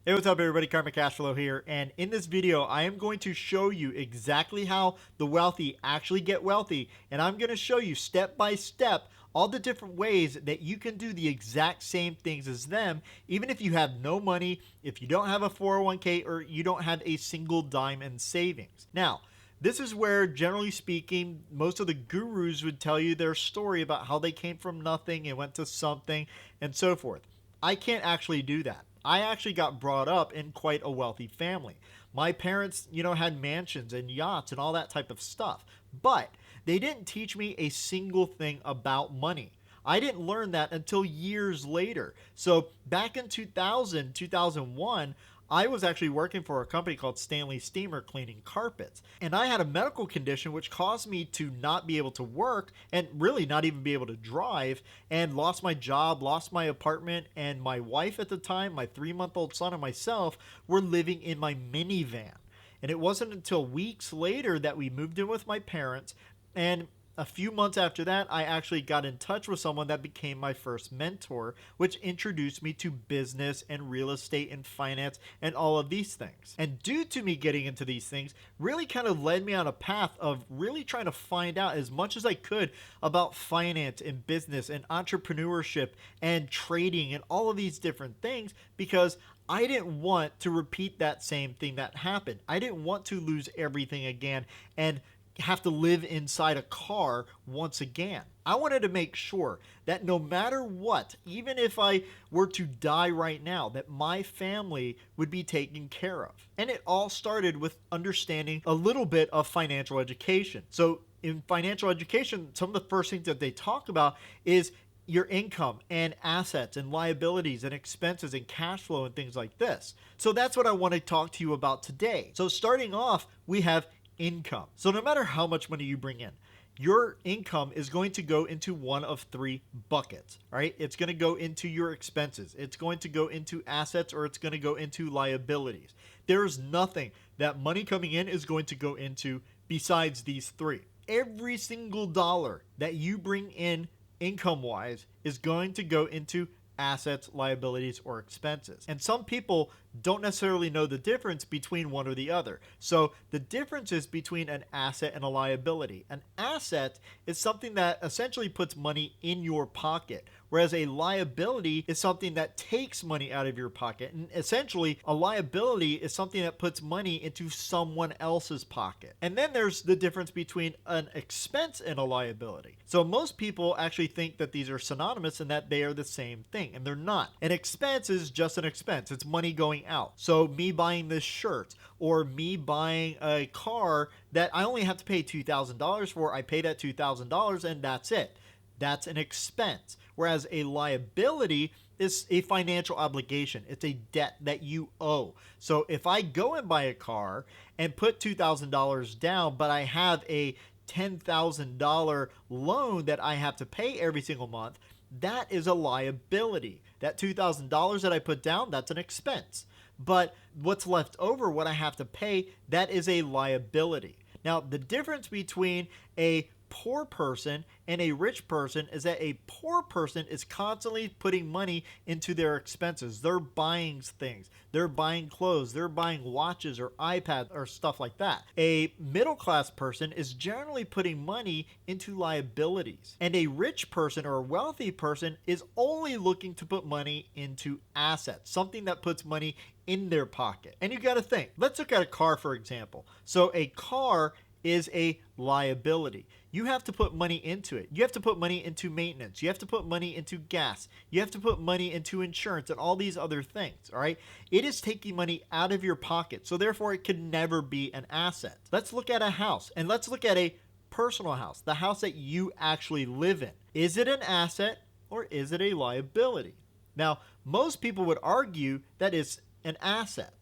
Hey, what's up everybody, 𝐷𝐄𝐭 Cashflow here, and in this video I am going to show you exactly how the wealthy actually get wealthy, and I'm going to show you step by step all the different ways that you can do the exact same things as them, even if you have no money, if you don't have a 401k, or you don't have a single dime in savings. Now, this is where, generally speaking, most of the gurus would tell you their story about how they came from nothing and went to something and so forth. I can't actually do that. I actually got brought up in quite a wealthy family. My parents, had mansions and yachts and all that type of stuff, but they didn't teach me a single thing about money. I didn't learn that until years later. So back in 2000, 2001, I was actually working for a company called Stanley Steamer cleaning carpets. And I had a medical condition which caused me to not be able to work and really not even be able to drive, and lost my job, lost my apartment, and my wife at the time, my 3-month-old son, and myself were living in my minivan. And it wasn't until weeks later that we moved in with my parents, and a few months after that, I actually got in touch with someone that became my first mentor, which introduced me to business and real estate and finance and all of these things. And due to me getting into these things, really kind of led me on a path of really trying to find out as much as I could about finance and business and entrepreneurship and trading and all of these different things, because I didn't want to repeat that same thing that happened. I didn't want to lose everything again and have to live inside a car once again. I wanted to make sure that no matter what, even if I were to die right now, that my family would be taken care of. And it all started with understanding a little bit of financial education. So in financial education, some of the first things that they talk about is your income and assets and liabilities and expenses and cash flow and things like this. So that's what I want to talk to you about today. So starting off, we have income. So no matter how much money you bring in, your income is going to go into one of three buckets, right? It's going to go into your expenses, it's going to go into assets, or it's going to go into liabilities. There is nothing that money coming in is going to go into besides these three. Every single dollar that you bring in income wise is going to go into assets, liabilities, or expenses. And some people don't necessarily know the difference between one or the other. So the difference is between an asset and a liability. An asset is something that essentially puts money in your pocket, whereas a liability is something that takes money out of your pocket. And essentially, a liability is something that puts money into someone else's pocket. And then there's the difference between an expense and a liability. So most people actually think that these are synonymous and that they are the same thing, and they're not. An expense is just an expense. It's money going out. So me buying this shirt, or me buying a car that I only have to pay $2,000 for, I pay that $2,000 and that's it. That's an expense. Whereas a liability is a financial obligation. It's a debt that you owe. So if I go and buy a car and put $2,000 down, but I have a $10,000 loan that I have to pay every single month, that is a liability. That $2,000 that I put down, that's an expense. But what's left over, what I have to pay, that is a liability. Now, the difference between a poor person and a rich person is that a poor person is constantly putting money into their expenses. They're buying things, they're buying clothes, they're buying watches or iPads or stuff like that. A middle class person is generally putting money into liabilities, and a rich person or a wealthy person is only looking to put money into assets, something that puts money in their pocket. And you got to think, let's look at a car for example. So a car is a liability. You have to put money into it. You have to put money into maintenance. You have to put money into gas. You have to put money into insurance and all these other things, all right? It is taking money out of your pocket, so therefore it can never be an asset. Let's look at a house, and let's look at a personal house, the house that you actually live in. Is it an asset or is it a liability? Now, most people would argue that it's an asset.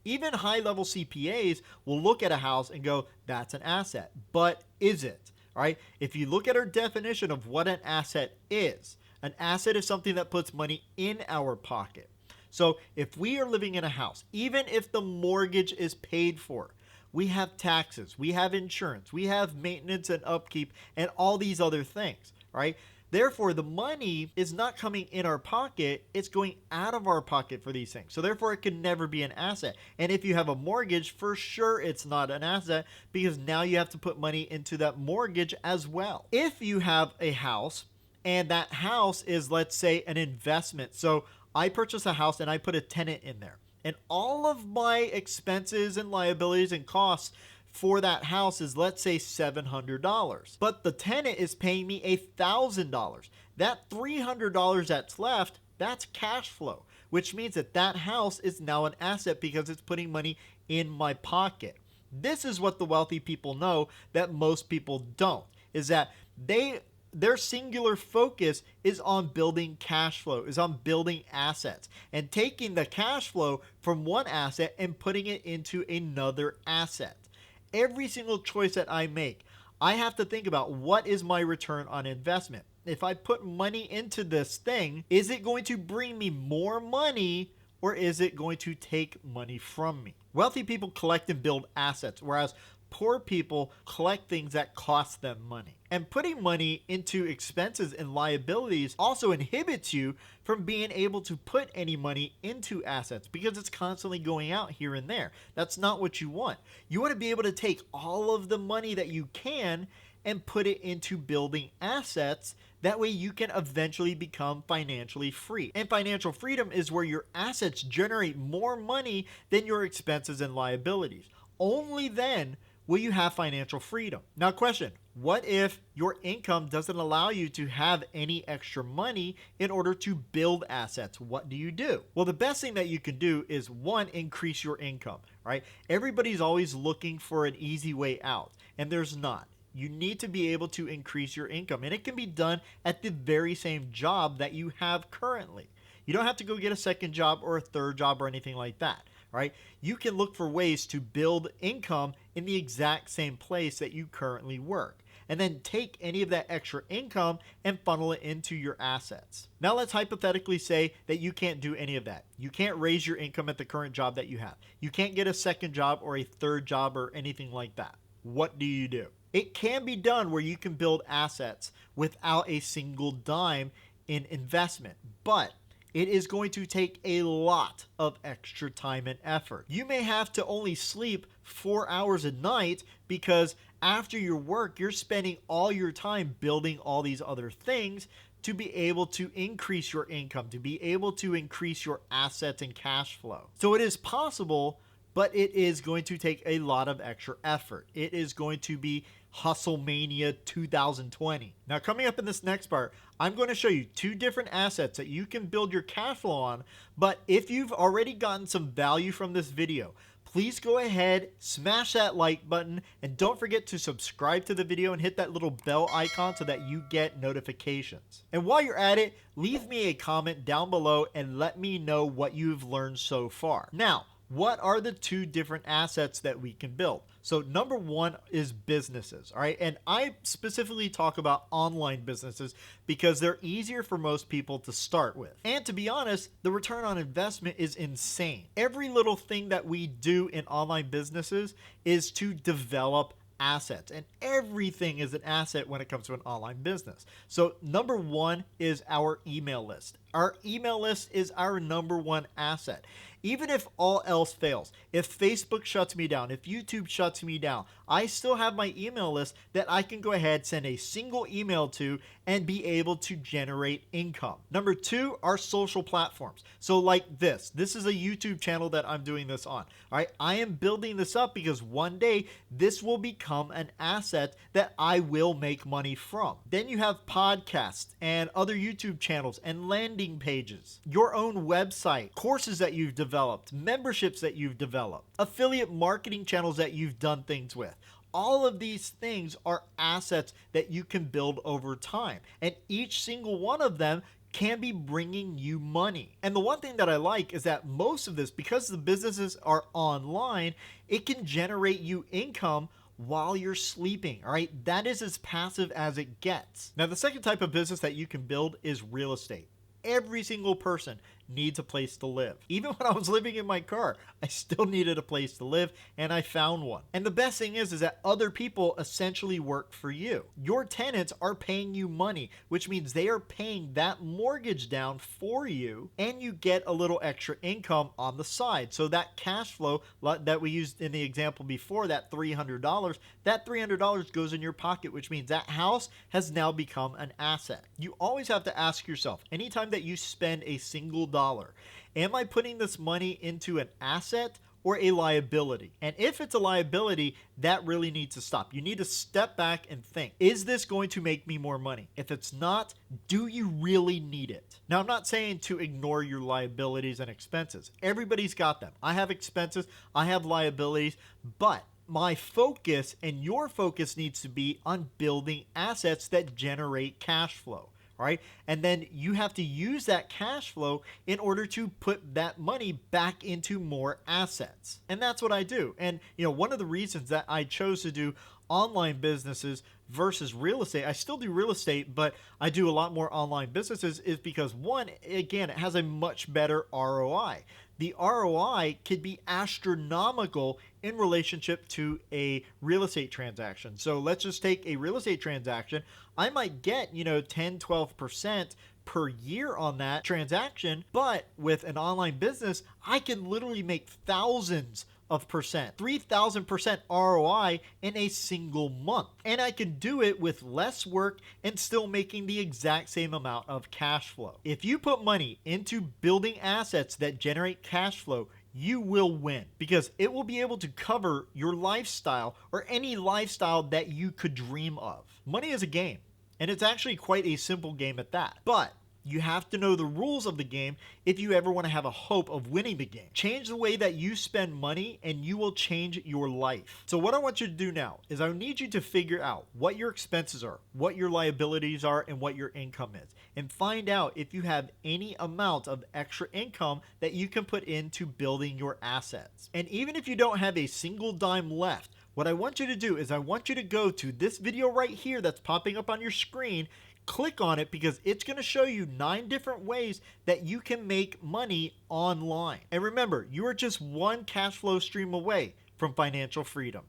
Even high-level CPAs will look at a house and go, that's an asset. But is it? All right? If you look at our definition of what an asset is something that puts money in our pocket. So if we are living in a house, even if the mortgage is paid for, we have taxes, we have insurance, we have maintenance and upkeep, and all these other things, right? Therefore, the money is not coming in our pocket, it's going out of our pocket for these things. So therefore, it can never be an asset. And if you have a mortgage, for sure it's not an asset, because now you have to put money into that mortgage as well. If you have a house and that house is, let's say, an investment. So I purchase a house and I put a tenant in there, and all of my expenses and liabilities and costs for that house is, let's say, $700. But the tenant is paying me $1,000. That $300 that's left, that's cash flow, which means that that house is now an asset because it's putting money in my pocket. This is what the wealthy people know that most people don't, is that their singular focus is on building cash flow, is on building assets, and taking the cash flow from one asset and putting it into another asset. Every single choice that I make, I have to think about, what is my return on investment? If I put money into this thing, is it going to bring me more money, or is it going to take money from me? Wealthy people collect and build assets, whereas poor people collect things that cost them money. And putting money into expenses and liabilities also inhibits you from being able to put any money into assets, because it's constantly going out here and there. That's not what you want. You want to be able to take all of the money that you can and put it into building assets. That way you can eventually become financially free. And financial freedom is where your assets generate more money than your expenses and liabilities. Only then will you have financial freedom. Now, question, what if your income doesn't allow you to have any extra money in order to build assets? What do you do? Well, the best thing that you can do is, one, increase your income, right? Everybody's always looking for an easy way out, and there's not. You need to be able to increase your income, and it can be done at the very same job that you have currently. You don't have to go get a second job or a third job or anything like that. Right? You can look for ways to build income in the exact same place that you currently work, and then take any of that extra income and funnel it into your assets. Now let's hypothetically say that you can't do any of that. You can't raise your income at the current job that you have. You can't get a second job or a third job or anything like that. What do? It can be done where you can build assets without a single dime in investment, but it is going to take a lot of extra time and effort. You may have to only sleep 4 hours a night, because after your work, you're spending all your time building all these other things to be able to increase your income, to be able to increase your assets and cash flow. So it is possible, but it is going to take a lot of extra effort. It is going to be Hustle Mania 2020. Now, coming up in this next part, I'm going to show you 2 different assets that you can build your cash flow on. But if you've already gotten some value from this video, please go ahead, smash that like button, and don't forget to subscribe to the video and hit that little bell icon so that you get notifications. And while you're at it, leave me a comment down below and let me know what you've learned so far. Now, what are the 2 different assets that we can build? So number 1 is businesses, all right? And I specifically talk about online businesses because they're easier for most people to start with. And to be honest, the return on investment is insane. Every little thing that we do in online businesses is to develop assets, and everything is an asset when it comes to an online business. So number 1 is our email list. Our email list is our number 1 asset. Even if all else fails, if Facebook shuts me down, if YouTube shuts me down, I still have my email list that I can go ahead, send a single email to, and be able to generate income. Number 2 are social platforms. So like this is a YouTube channel that I'm doing this on. All right, I am building this up because one day this will become an asset that I will make money from. Then you have podcasts and other YouTube channels and landing pages, your own website, courses that you've developed, memberships that you've developed, affiliate marketing channels that you've done things with. All of these things are assets that you can build over time, and each single one of them can be bringing you money. And the one thing that I like is that most of this, because the businesses are online, it can generate you income while you're sleeping. All right, that is as passive as it gets. Now, the second type of business that you can build is real estate. Every single person needs a place to live. Even when I was living in my car, I still needed a place to live, and I found one. And the best thing is that other people essentially work for you. Your tenants are paying you money, which means they are paying that mortgage down for you, and you get a little extra income on the side. So that cash flow that we used in the example before, that $300, that $300 goes in your pocket, which means that house has now become an asset. You always have to ask yourself, anytime that you spend a single dollar, am I putting this money into an asset or a liability? And if it's a liability, that really needs to stop. You need to step back and think, is this going to make me more money? If it's not, do you really need it? Now, I'm not saying to ignore your liabilities and expenses. Everybody's got them. I have expenses, I have liabilities, but my focus and your focus needs to be on building assets that generate cash flow. Right? And then you have to use that cash flow in order to put that money back into more assets. And that's what I do. And one of the reasons that I chose to do online businesses versus real estate, I still do real estate, but I do a lot more online businesses, is because one, again, it has a much better ROI. The ROI could be astronomical in relationship to a real estate transaction. So let's just take a real estate transaction. I might get, 10, 12% per year on that transaction, but with an online business, I can literally make thousands of percent, 3,000% ROI in a single month. And I can do it with less work and still making the exact same amount of cash flow. If you put money into building assets that generate cash flow, you will win, because it will be able to cover your lifestyle or any lifestyle that you could dream of. Money is a game, and it's actually quite a simple game at that. But you have to know the rules of the game if you ever want to have a hope of winning the game. Change the way that you spend money and you will change your life. So what I want you to do now is I need you to figure out what your expenses are, what your liabilities are, and what your income is. And find out if you have any amount of extra income that you can put into building your assets. And even if you don't have a single dime left, what I want you to do is I want you to go to this video right here that's popping up on your screen. Click on it, because it's going to show you 9 different ways that you can make money online. And remember, you are just one cash flow stream away from financial freedom.